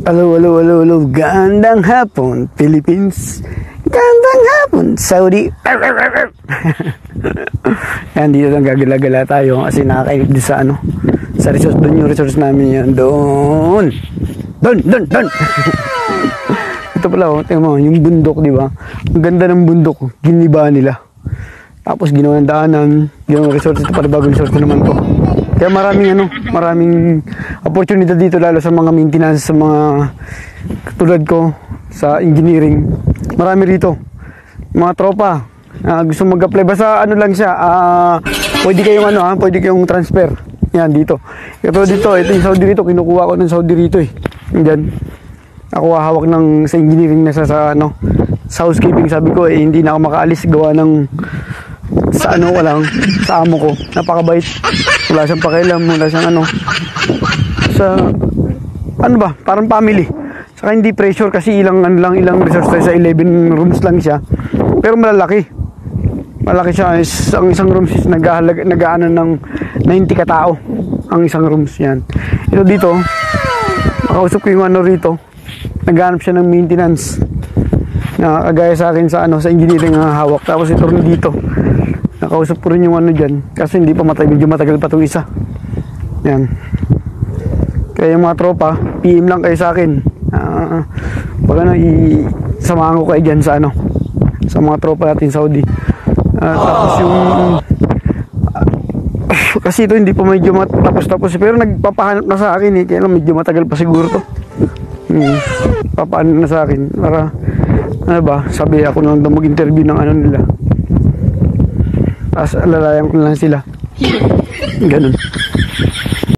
Hello, hello, hello, hello. Gandang hapon, Philippines. Gandang hapon, Saudi. Yan, dito lang gagala-gala tayo kasi nakakainip din sa sa resort. Doon yung resort namin yan. Doon. Ito pala, tingnan mo, yung bundok, di ba? Ang ganda ng bundok, giniba nila. Tapos ginawa ng daanan, ginawang resort. Ito pala bagong resort naman to. Kaya maraming opportunity dito, lalo sa mga maintenance, sa mga tulad ko sa engineering. Marami rito. Mga tropa, gusto mag-apply. Basta lang siya, pwede kayong transfer. Yan, dito. Ito yung Saudi rito, kinukuha ko ng Saudi rito eh. Diyan. Ako hawak ng sa engineering na sa housekeeping. Sabi ko hindi na ako makaalis gawa ng sa amo ko. Napakabait. Wala siyang pakialam, wala siyang parang family. Saka hindi pressure kasi ilang resorts tayo, sa 11 rooms lang siya. Pero malaki siya. Ang isang rooms is nag-aano ng 90 katao ang isang rooms yan. Ito dito, makausap ko yung rito, naghanap siya ng maintenance na kagaya sa akin sa engineering ang hawak. Tapos ito rin dito, nakausap ko rin yung dyan, kasi hindi pa medyo matagal pa itong isa. Yan, kaya yung mga tropa, PM lang kayo sa akin. Pag isamahan ko kayo dyan sa sa mga tropa natin Saudi. Tapos yung kasi ito hindi pa medyo tapos pero nagpapahanap na sa akin kaya medyo matagal pa siguro to. Papaano na sa akin para sabi ako nang mag-interview ng nila. Tapos alalayan ko lang sila. Ganun.